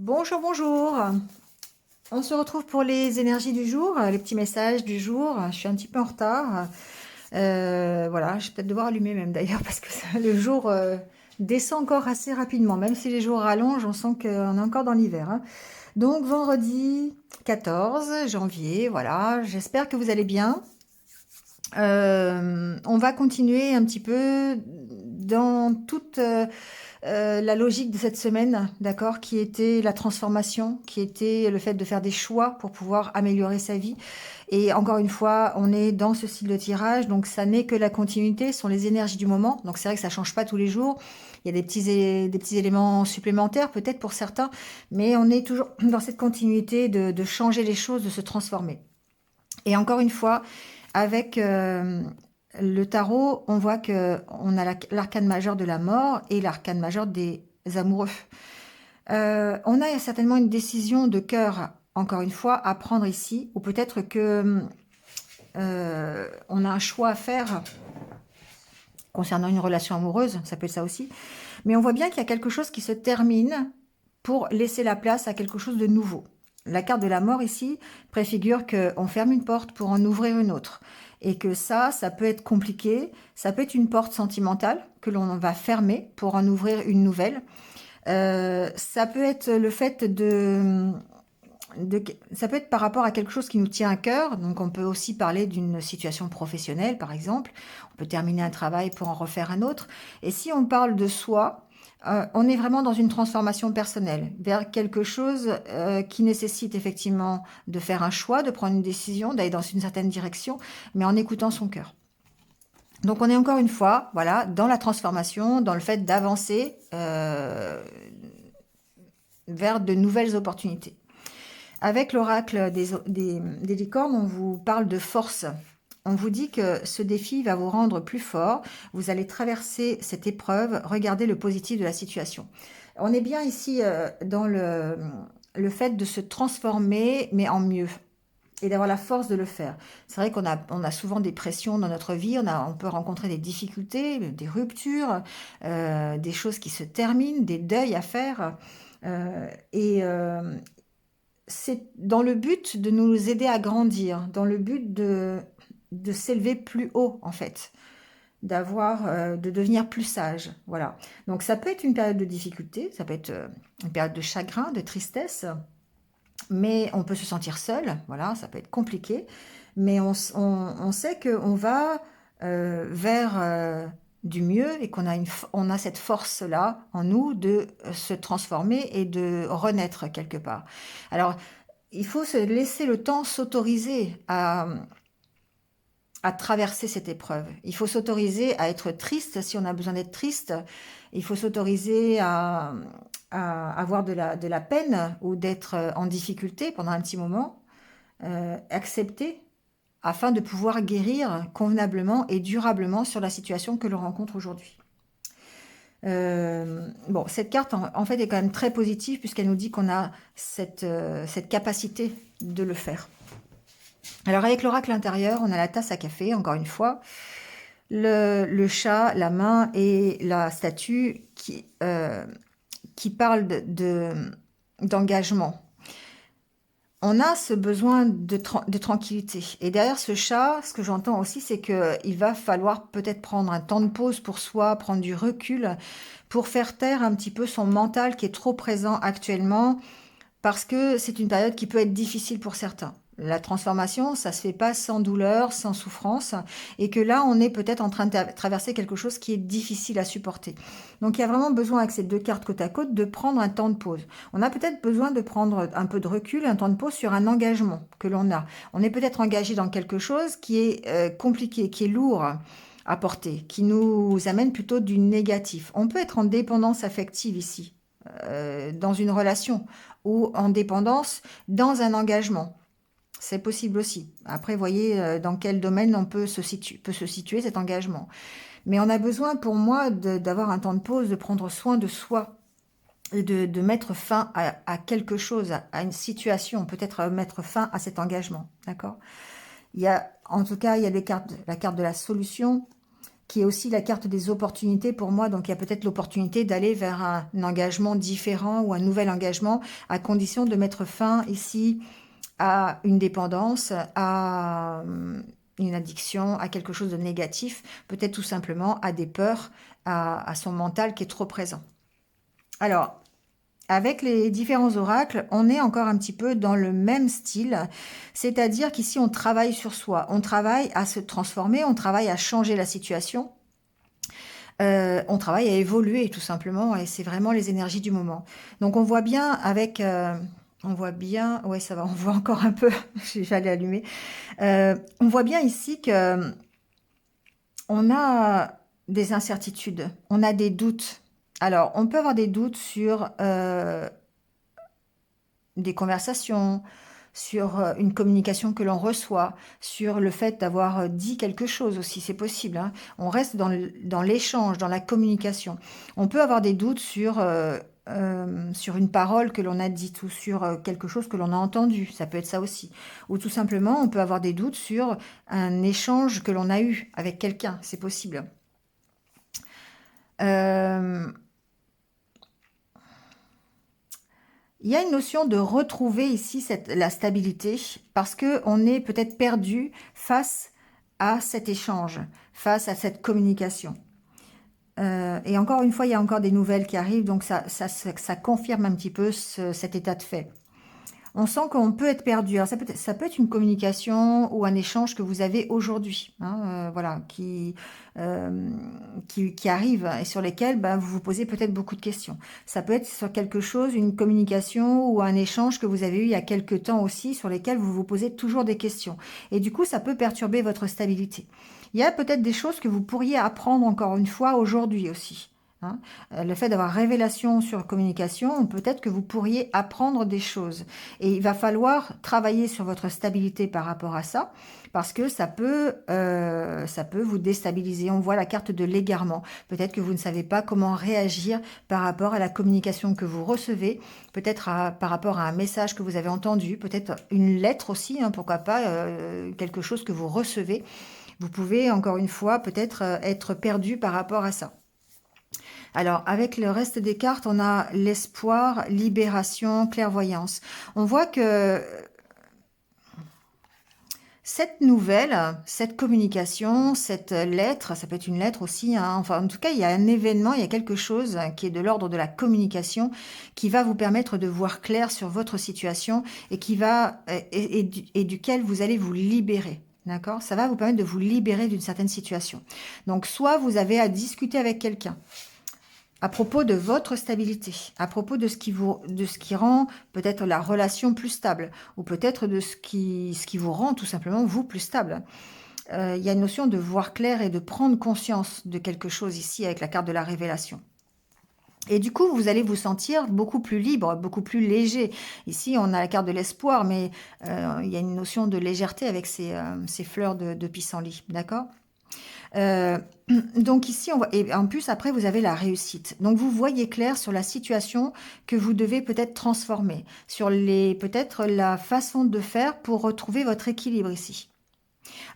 Bonjour, bonjour. On se retrouve pour les énergies du jour, les petits messages du jour. Je suis un petit peu en retard. Voilà, je vais peut-être devoir allumer même d'ailleurs parce que le jour descend encore assez rapidement. Même si les jours rallongent, on sent qu'on est encore dans l'hiver, hein. Donc vendredi 14 janvier, voilà. J'espère que vous allez bien. On va continuer un petit peu dans toute la logique de cette semaine, d'accord, qui était la transformation, qui était le fait de faire des choix pour pouvoir améliorer sa vie. Et encore une fois, on est dans ce style de tirage, donc ça n'est que la continuité, ce sont les énergies du moment. Donc c'est vrai que ça change pas tous les jours. Il y a des petits éléments supplémentaires peut-être pour certains, mais on est toujours dans cette continuité de changer les choses, de se transformer. Et encore une fois, avec le tarot, on voit que on a l'arcane majeur de la mort et l'arcane majeur des amoureux. On a certainement une décision de cœur, encore une fois, à prendre ici, ou peut-être que on a un choix à faire concernant une relation amoureuse, ça peut être ça aussi. Mais on voit bien qu'il y a quelque chose qui se termine pour laisser la place à quelque chose de nouveau. La carte de la mort ici préfigure qu'on ferme une porte pour en ouvrir une autre. Et que ça peut être compliqué. Ça peut être une porte sentimentale que l'on va fermer pour en ouvrir une nouvelle. Ça peut être le fait ça peut être par rapport à quelque chose qui nous tient à cœur. Donc on peut aussi parler d'une situation professionnelle, par exemple. On peut terminer un travail pour en refaire un autre. Et si on parle de soi, on est vraiment dans une transformation personnelle vers quelque chose qui nécessite effectivement de faire un choix, de prendre une décision, d'aller dans une certaine direction, mais en écoutant son cœur. Donc on est encore une fois, voilà, dans la transformation, dans le fait d'avancer vers de nouvelles opportunités. Avec l'oracle des licornes, on vous parle de force. On vous dit que ce défi va vous rendre plus fort. Vous allez traverser cette épreuve. Regardez le positif de la situation. On est bien ici dans le fait de se transformer, mais en mieux. Et d'avoir la force de le faire. C'est vrai on a souvent des pressions dans notre vie, on peut rencontrer des difficultés, des ruptures, des choses qui se terminent, des deuils à faire. C'est dans le but de nous aider à grandir, dans le but de s'élever plus haut, en fait, de devenir plus sage. Voilà. Donc, ça peut être une période de difficulté, ça peut être une période de chagrin, de tristesse, mais on peut se sentir seul, voilà, ça peut être compliqué, mais on sait qu'on va vers du mieux et on a cette force-là en nous de se transformer et de renaître quelque part. Alors, il faut se laisser le temps s'autoriser à traverser cette épreuve. Il faut s'autoriser à être triste si on a besoin d'être triste. Il faut s'autoriser à avoir de la peine ou d'être en difficulté pendant un petit moment. Accepter afin de pouvoir guérir convenablement et durablement sur la situation que l'on rencontre aujourd'hui. Bon, cette carte en fait est quand même très positive puisqu'elle nous dit qu'on a cette capacité de le faire. Alors avec l'oracle intérieur, on a la tasse à café, encore une fois, le chat, la main et la statue qui parlent d'engagement. On a ce besoin de tranquillité. Et derrière ce chat, ce que j'entends aussi, c'est qu'il va falloir peut-être prendre un temps de pause pour soi, prendre du recul, pour faire taire un petit peu son mental qui est trop présent actuellement, parce que c'est une période qui peut être difficile pour certains. La transformation, ça se fait pas sans douleur, sans souffrance, et que là, on est peut-être en train de traverser quelque chose qui est difficile à supporter. Donc, il y a vraiment besoin, avec ces deux cartes côte à côte, de prendre un temps de pause. On a peut-être besoin de prendre un peu de recul, un temps de pause sur un engagement que l'on a. On est peut-être engagé dans quelque chose qui est compliqué, qui est lourd à porter, qui nous amène plutôt du négatif. On peut être en dépendance affective ici, dans une relation, ou en dépendance dans un engagement. C'est possible aussi. Après, voyez dans quel domaine on peut se situer cet engagement. Mais on a besoin, pour moi, d'avoir un temps de pause, de prendre soin de soi et de mettre fin à quelque chose, à une situation, peut-être mettre fin à cet engagement. D'accord? En tout cas, il y a la carte de la solution, qui est aussi la carte des opportunités pour moi. Donc, il y a peut-être l'opportunité d'aller vers un engagement différent ou un nouvel engagement, à condition de mettre fin ici à une dépendance, à une addiction, à quelque chose de négatif, peut-être tout simplement à des peurs, à son mental qui est trop présent. Alors, avec les différents oracles, on est encore un petit peu dans le même style, c'est-à-dire qu'ici on travaille sur soi, on travaille à se transformer, on travaille à changer la situation, on travaille à évoluer tout simplement, et c'est vraiment les énergies du moment. Donc on voit bien avec... on voit bien, ouais ça va, on voit encore un peu, j'allais allumer. On voit bien ici que on a des incertitudes, on a des doutes. Alors, on peut avoir des doutes sur des conversations, sur une communication que l'on reçoit, sur le fait d'avoir dit quelque chose aussi, c'est possible, hein. On reste dans l'échange, dans la communication. On peut avoir des doutes sur une parole que l'on a dite ou sur quelque chose que l'on a entendu, ça peut être ça aussi. Ou tout simplement, on peut avoir des doutes sur un échange que l'on a eu avec quelqu'un, c'est possible. Euh, Il y a une notion de retrouver ici la stabilité parce que on est peut-être perdu face à cet échange, face à cette communication. Et encore une fois, il y a encore des nouvelles qui arrivent, donc ça confirme un petit peu cet état de fait. On sent qu'on peut être perdu. Alors ça peut être une communication ou un échange que vous avez aujourd'hui, hein, voilà, qui arrive et sur lesquels vous vous posez peut-être beaucoup de questions. Ça peut être sur quelque chose, une communication ou un échange que vous avez eu il y a quelque temps aussi, sur lesquels vous vous posez toujours des questions. Et du coup, ça peut perturber votre stabilité. Il y a peut-être des choses que vous pourriez apprendre encore une fois aujourd'hui aussi. Hein. Le fait d'avoir révélation sur communication, peut-être que vous pourriez apprendre des choses. Et il va falloir travailler sur votre stabilité par rapport à ça, parce que ça peut vous déstabiliser. On voit la carte de l'égarement. Peut-être que vous ne savez pas comment réagir par rapport à la communication que vous recevez, peut-être par rapport à un message que vous avez entendu, peut-être une lettre aussi, hein, pourquoi pas, quelque chose que vous recevez. Vous pouvez, encore une fois, peut-être être perdu par rapport à ça. Alors, avec le reste des cartes, on a l'espoir, libération, clairvoyance. On voit que cette nouvelle, cette communication, cette lettre, ça peut être une lettre aussi, hein, enfin en tout cas il y a un événement, il y a quelque chose qui est de l'ordre de la communication qui va vous permettre de voir clair sur votre situation et qui va et duquel vous allez vous libérer. D'accord? Ça va vous permettre de vous libérer d'une certaine situation. Donc soit vous avez à discuter avec quelqu'un à propos de votre stabilité, à propos de ce qui rend peut-être la relation plus stable, ou peut-être de ce qui vous rend tout simplement vous plus stable. Il y a une notion de voir clair et de prendre conscience de quelque chose ici avec la carte de la révélation. Et du coup, vous allez vous sentir beaucoup plus libre, beaucoup plus léger. Ici, on a la carte de l'espoir, mais il y a une notion de légèreté avec ces fleurs de pissenlit, d'accord ? Donc ici, et en plus, après, vous avez la réussite. Donc, vous voyez clair sur la situation que vous devez peut-être transformer, sur peut-être la façon de faire pour retrouver votre équilibre ici.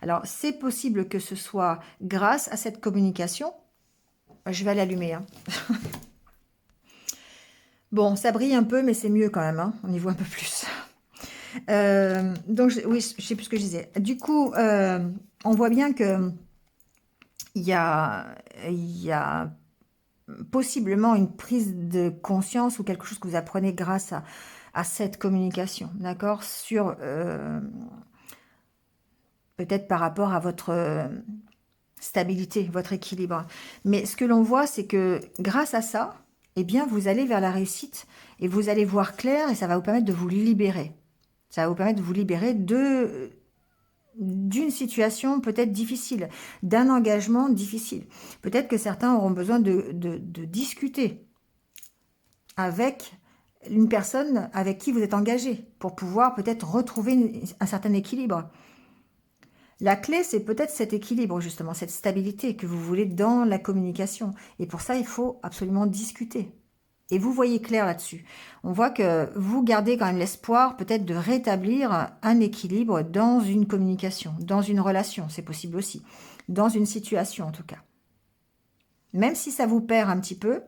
Alors, c'est possible que ce soit grâce à cette communication. Je vais l'allumer. Hein. Bon, ça brille un peu, mais c'est mieux quand même. Hein. On y voit un peu plus. Donc, oui, je sais plus ce que je disais. Du coup, on voit bien que il y a possiblement une prise de conscience ou quelque chose que vous apprenez grâce à cette communication, d'accord? Sur peut-être par rapport à votre stabilité, votre équilibre. Mais ce que l'on voit, c'est que grâce à ça, eh bien, vous allez vers la réussite et vous allez voir clair et ça va vous permettre de vous libérer. Ça va vous permettre de vous libérer d'une situation peut-être difficile, d'un engagement difficile. Peut-être que certains auront besoin de discuter avec une personne avec qui vous êtes engagé pour pouvoir peut-être retrouver un certain équilibre. La clé, c'est peut-être cet équilibre, justement, cette stabilité que vous voulez dans la communication. Et pour ça, il faut absolument discuter. Et vous voyez clair là-dessus. On voit que vous gardez quand même l'espoir peut-être de rétablir un équilibre dans une communication, dans une relation, c'est possible aussi, dans une situation en tout cas. même si ça vous perd un petit peu,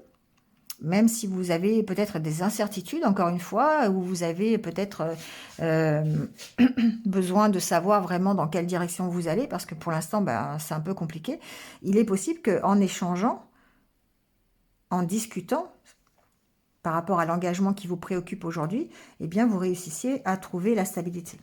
même si vous avez peut-être des incertitudes, encore une fois, ou vous avez peut-être besoin de savoir vraiment dans quelle direction vous allez, parce que pour l'instant, ben, c'est un peu compliqué, il est possible qu'en échangeant, en discutant, par rapport à l'engagement qui vous préoccupe aujourd'hui, eh bien, vous réussissiez à trouver la stabilité.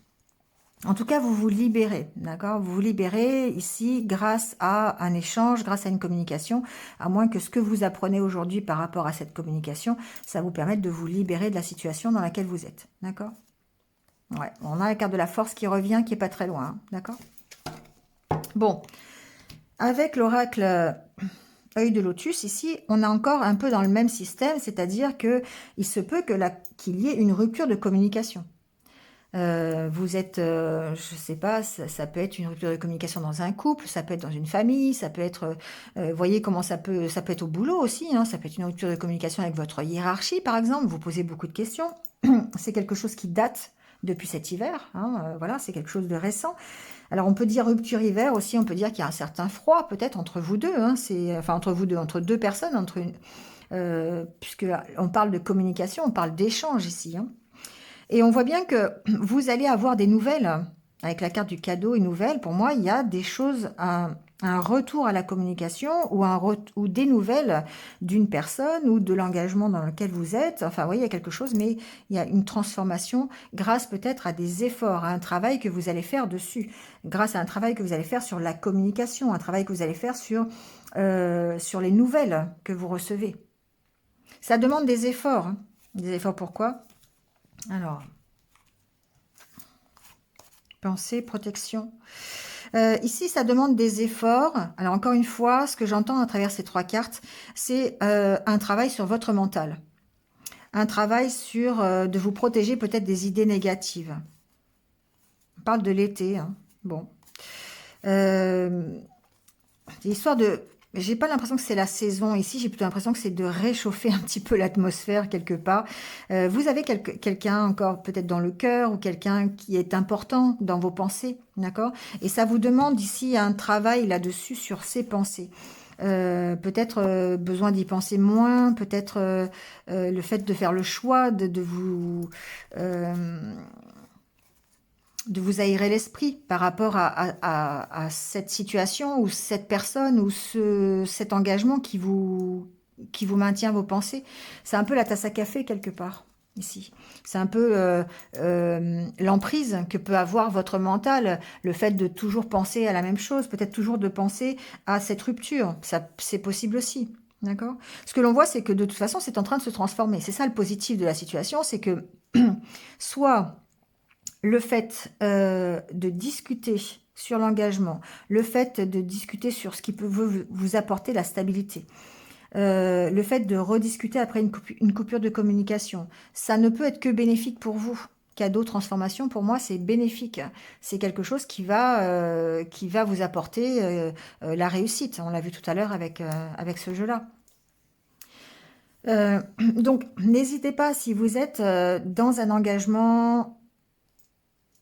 En tout cas, vous vous libérez, d'accord? Vous vous libérez ici grâce à un échange, grâce à une communication, à moins que ce que vous apprenez aujourd'hui par rapport à cette communication, ça vous permette de vous libérer de la situation dans laquelle vous êtes, d'accord? Ouais, on a la carte de la force qui revient, qui est pas très loin, hein, d'accord? Bon, avec l'oracle œil de lotus, ici, on est encore un peu dans le même système, c'est-à-dire que il se peut qu'il y ait une rupture de communication. Vous êtes, je sais pas, ça peut être une rupture de communication dans un couple, ça peut être dans une famille, ça peut être, voyez comment ça peut être au boulot aussi, hein, ça peut être une rupture de communication avec votre hiérarchie, par exemple, vous posez beaucoup de questions, c'est quelque chose qui date depuis cet hiver, hein, voilà, c'est quelque chose de récent. Alors on peut dire rupture hiver aussi, on peut dire qu'il y a un certain froid peut-être entre vous deux, hein, enfin entre vous deux, entre deux personnes, puisque on parle de communication, on parle d'échange ici, hein. Et on voit bien que vous allez avoir des nouvelles, avec la carte du cadeau et nouvelles, pour moi, il y a des choses, un retour à la communication ou des nouvelles d'une personne ou de l'engagement dans lequel vous êtes. Enfin, oui, il y a quelque chose, mais il y a une transformation grâce peut-être à des efforts, à un travail que vous allez faire dessus, grâce à un travail que vous allez faire sur la communication, un travail que vous allez faire sur les nouvelles que vous recevez. Ça demande des efforts, hein. Des efforts pourquoi ? Alors, pensée, protection. Ici, ça demande des efforts. Alors, encore une fois, ce que j'entends à travers ces trois cartes, c'est un travail sur votre mental. Un travail sur de vous protéger peut-être des idées négatives. On parle de l'été, hein. Bon. L'histoire de... J'ai pas l'impression que c'est la saison ici, j'ai plutôt l'impression que c'est de réchauffer un petit peu l'atmosphère quelque part. Vous avez quelqu'un encore peut-être dans le cœur ou quelqu'un qui est important dans vos pensées, d'accord? Et ça vous demande ici un travail là-dessus sur ces pensées. Peut-être besoin d'y penser moins, peut-être le fait de faire le choix de vous aérer l'esprit par rapport à cette situation ou cette personne ou cet engagement qui vous maintient vos pensées. C'est un peu la tasse à café quelque part, ici. C'est un peu l'emprise que peut avoir votre mental, le fait de toujours penser à la même chose, peut-être toujours de penser à cette rupture. Ça, c'est possible aussi. D'accord? Ce que l'on voit, c'est que de toute façon, c'est en train de se transformer. C'est ça le positif de la situation, c'est que soit le fait de discuter sur l'engagement, le fait de discuter sur ce qui peut vous apporter la stabilité, le fait de rediscuter après une coupure de communication, ça ne peut être que bénéfique pour vous. Cadeau, transformation, pour moi, c'est bénéfique. C'est quelque chose qui va vous apporter la réussite. On l'a vu tout à l'heure avec ce jeu-là. Donc, n'hésitez pas, si vous êtes dans un engagement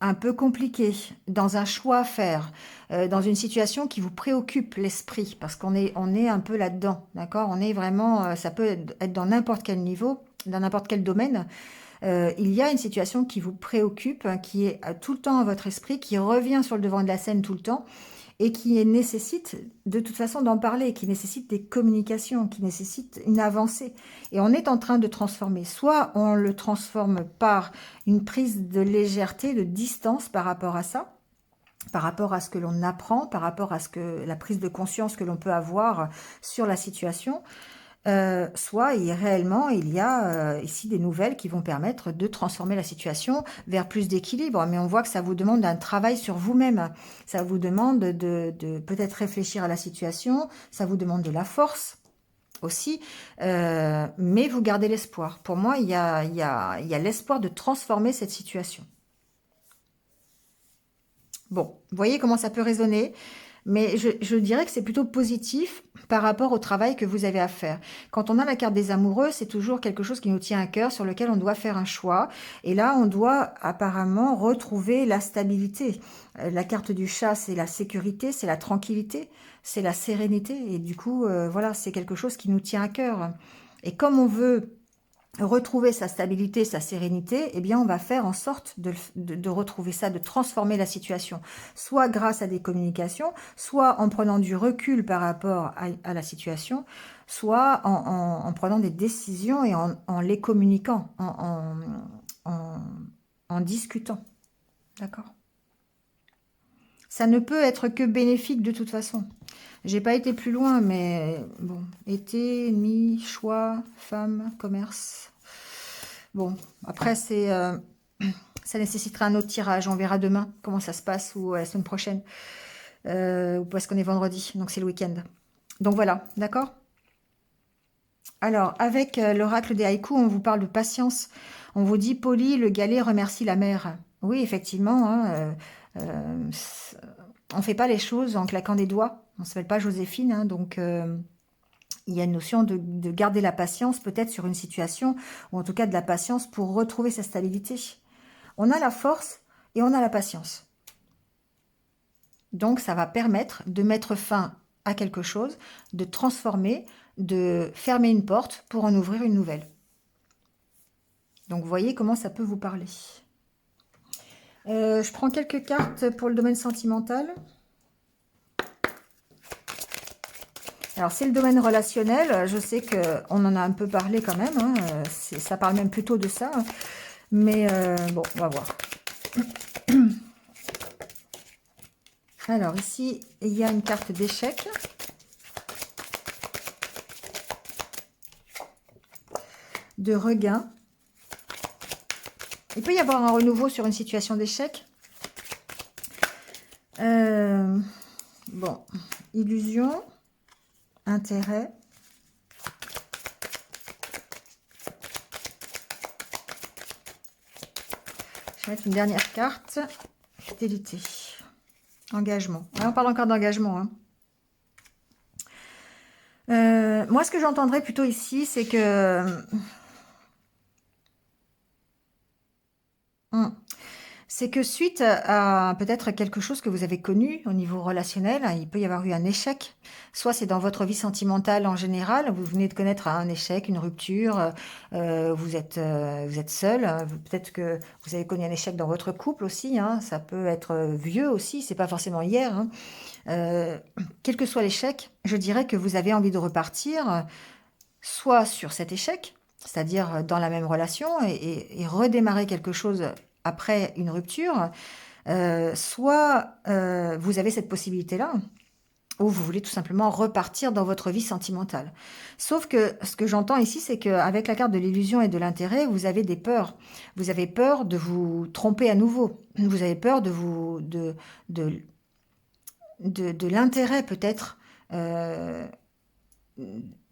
un peu compliqué, dans un choix à faire, dans une situation qui vous préoccupe l'esprit, parce qu'on est un peu là-dedans, d'accord? On est vraiment, ça peut être dans n'importe quel niveau, dans n'importe quel domaine. Il y a une situation qui vous préoccupe, hein, qui est tout le temps à votre esprit, qui revient sur le devant de la scène tout le temps, et qui nécessite de toute façon d'en parler, qui nécessite des communications, qui nécessite une avancée. Et on est en train de transformer. Soit on le transforme par une prise de légèreté, de distance par rapport à ça, par rapport à ce que l'on apprend, par rapport à la prise de conscience que l'on peut avoir sur la situation, soit réellement il y a ici des nouvelles qui vont permettre de transformer la situation vers plus d'équilibre. Mais on voit que ça vous demande un travail sur vous-même. Ça vous demande de peut-être réfléchir à la situation, ça vous demande de la force aussi, mais vous gardez l'espoir. Pour moi, il y a l'espoir de transformer cette situation. Bon, vous voyez comment ça peut résonner. Mais je dirais que c'est plutôt positif par rapport au travail que vous avez à faire. Quand on a la carte des amoureux, c'est toujours quelque chose qui nous tient à cœur, sur lequel on doit faire un choix. Et là, on doit apparemment retrouver la stabilité. La carte du chat, c'est la sécurité, c'est la tranquillité, c'est la sérénité. Et du coup, voilà, c'est quelque chose qui nous tient à cœur. Et comme on veut retrouver sa stabilité, sa sérénité, eh bien, on va faire en sorte de retrouver ça, de transformer la situation, soit grâce à des communications, soit en prenant du recul par rapport à la situation, soit en prenant des décisions et en les communiquant, en discutant. D'accord? Ça ne peut être que bénéfique de toute façon. J'ai pas été plus loin, mais bon, été, ennemi, choix, femme, commerce. Bon, après, ça nécessitera un autre tirage. On verra demain comment ça se passe ou la semaine prochaine. Ou parce qu'on est vendredi, donc c'est le week-end. Donc voilà, d'accord? Alors, avec l'oracle des haïkus, on vous parle de patience. On vous dit, Polly, le galet remercie la mer. Oui, effectivement, hein, on ne fait pas les choses en claquant des doigts. On ne s'appelle pas Joséphine, hein, donc il y a une notion de garder la patience peut-être sur une situation, ou en tout cas de la patience pour retrouver sa stabilité. On a la force et on a la patience. Donc ça va permettre de mettre fin à quelque chose, de transformer, de fermer une porte pour en ouvrir une nouvelle. Donc vous voyez comment ça peut vous parler. Je prends quelques cartes pour le domaine sentimental. Alors, c'est le domaine relationnel. Je sais qu'on en a un peu parlé quand même. Hein. Ça parle même plutôt de ça. Mais bon, on va voir. Alors, ici, il y a une carte d'échec. De regain. Il peut y avoir un renouveau sur une situation d'échec. Bon, illusion. Intérêt. Je vais mettre une dernière carte. Fidélité. Engagement. Ouais, on parle encore d'engagement. Hein. Moi, ce que j'entendrais plutôt ici, c'est que... C'est que suite à peut-être quelque chose que vous avez connu au niveau relationnel, il peut y avoir eu un échec. Soit c'est dans votre vie sentimentale en général, vous venez de connaître un échec, une rupture, vous êtes seul. Peut-être que vous avez connu un échec dans votre couple aussi. Hein, ça peut être vieux aussi, c'est pas forcément hier. Hein. Quel que soit l'échec, je dirais que vous avez envie de repartir, soit sur cet échec, c'est-à-dire dans la même relation et redémarrer quelque chose après une rupture, soit vous avez cette possibilité-là, ou vous voulez tout simplement repartir dans votre vie sentimentale. Sauf que ce que j'entends ici, c'est qu'avec la carte de l'illusion et de l'intérêt, vous avez des peurs. Vous avez peur de vous tromper à nouveau. Vous avez peur de l'intérêt peut-être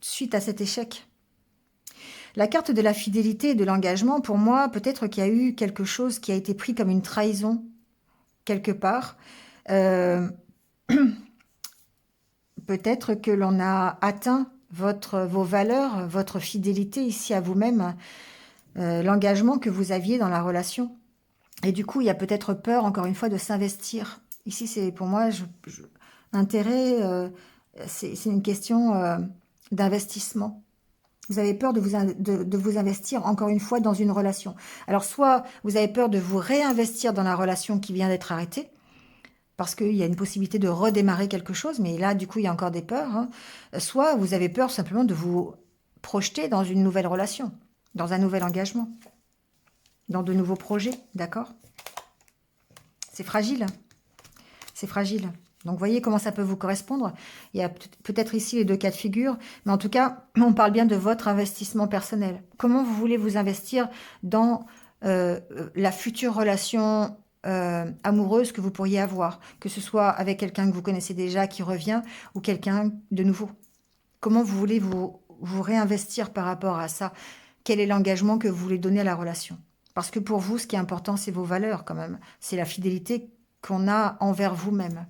suite à cet échec. La carte de la fidélité et de l'engagement, pour moi, peut-être qu'il y a eu quelque chose qui a été pris comme une trahison, quelque part. Peut-être que l'on a atteint vos valeurs, votre fidélité ici à vous-même, l'engagement que vous aviez dans la relation. Et du coup, il y a peut-être peur, encore une fois, de s'investir. Ici, c'est pour moi, intérêt, c'est une question d'investissement. Vous avez peur de vous investir, encore une fois, dans une relation. Alors, soit vous avez peur de vous réinvestir dans la relation qui vient d'être arrêtée, parce qu'il y a une possibilité de redémarrer quelque chose, mais là, du coup, il y a encore des peurs. Hein. Soit vous avez peur simplement de vous projeter dans une nouvelle relation, dans un nouvel engagement, dans de nouveaux projets, d'accord? C'est fragile. C'est fragile. Donc, voyez comment ça peut vous correspondre. Il y a peut-être ici les deux cas de figure, mais en tout cas, on parle bien de votre investissement personnel. Comment vous voulez vous investir dans la future relation amoureuse que vous pourriez avoir, que ce soit avec quelqu'un que vous connaissez déjà qui revient ou quelqu'un de nouveau. Comment vous voulez vous réinvestir par rapport à ça? Quel est l'engagement que vous voulez donner à la relation? Parce que pour vous, ce qui est important, c'est vos valeurs quand même. C'est la fidélité qu'on a envers vous-même.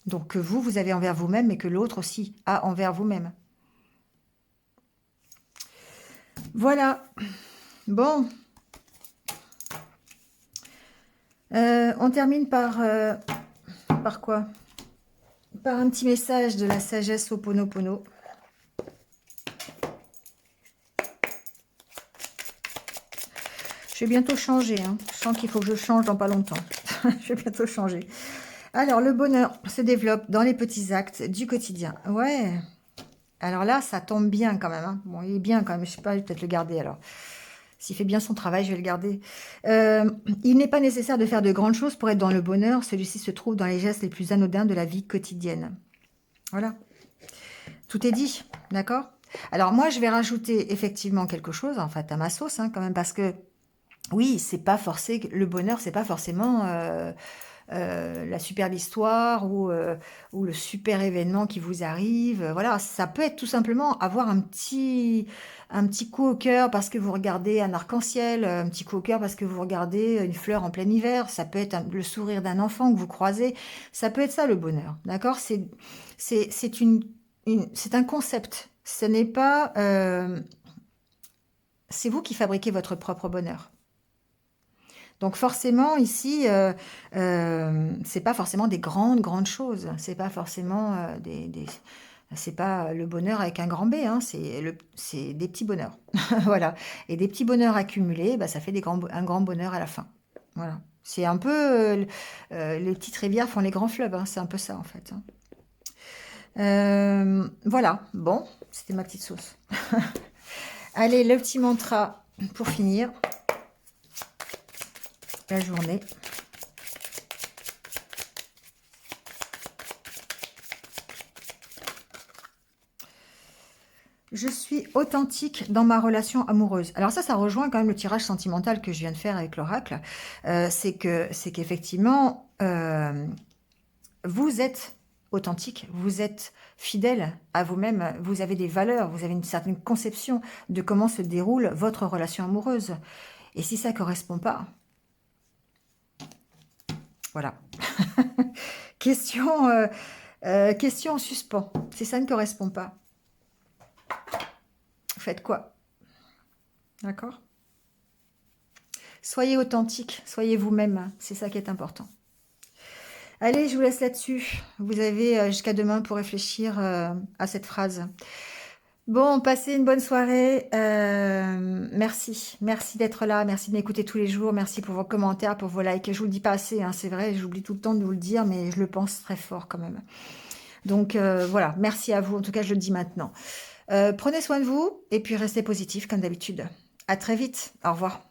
Donc que vous avez envers vous-même, mais que l'autre aussi a envers vous-même. Voilà. Bon. On termine par quoi? Par un petit message de la sagesse Ho'oponopono. Je vais bientôt changer. Hein. Je sens qu'il faut que je change dans pas longtemps. Je vais bientôt changer. Alors, le bonheur se développe dans les petits actes du quotidien. Ouais. Alors là, ça tombe bien quand même. Hein. Bon, il est bien quand même. Je sais pas, je vais peut-être le garder alors. S'il fait bien son travail, je vais le garder. Il n'est pas nécessaire de faire de grandes choses pour être dans le bonheur. Celui-ci se trouve dans les gestes les plus anodins de la vie quotidienne. Voilà. Tout est dit, d'accord? Alors moi, je vais rajouter effectivement quelque chose, en fait, à ma sauce, hein, quand même, parce que oui, c'est pas forcé, le bonheur, c'est pas forcément la superbe histoire ou le super événement qui vous arrive. Voilà, ça peut être tout simplement avoir un petit coup au cœur parce que vous regardez un arc-en-ciel, un petit coup au cœur parce que vous regardez une fleur en plein hiver. Ça peut être le sourire d'un enfant que vous croisez. Ça peut être ça le bonheur, d'accord? C'est un concept. Ce n'est pas, c'est vous qui fabriquez votre propre bonheur. Donc forcément ici, c'est pas forcément des grandes choses. C'est pas forcément c'est pas le bonheur avec un grand B. Hein, c'est des petits bonheurs. Voilà. Et des petits bonheurs accumulés, bah, ça fait un grand bonheur à la fin. Voilà. C'est un peu les petites rivières font les grands fleuves. Hein, c'est un peu ça en fait. Hein. Voilà. Bon, c'était ma petite sauce. Allez, le petit mantra pour finir la journée. Je suis authentique dans ma relation amoureuse. Alors ça rejoint quand même le tirage sentimental que je viens de faire avec l'oracle. C'est qu'effectivement, vous êtes authentique, vous êtes fidèle à vous-même, vous avez des valeurs, vous avez une certaine conception de comment se déroule votre relation amoureuse. Et si ça ne correspond pas, voilà. question en suspens. Si ça ne correspond pas, faites quoi? D'accord? Soyez authentique, soyez vous-même. C'est ça qui est important. Allez, je vous laisse là-dessus. Vous avez jusqu'à demain pour réfléchir à cette phrase. Bon, passez une bonne soirée. Merci. Merci d'être là. Merci de m'écouter tous les jours. Merci pour vos commentaires, pour vos likes. Je vous le dis pas assez, hein, c'est vrai. J'oublie tout le temps de vous le dire, mais je le pense très fort quand même. Donc voilà, merci à vous. En tout cas, je le dis maintenant. Prenez soin de vous et puis restez positif comme d'habitude. À très vite. Au revoir.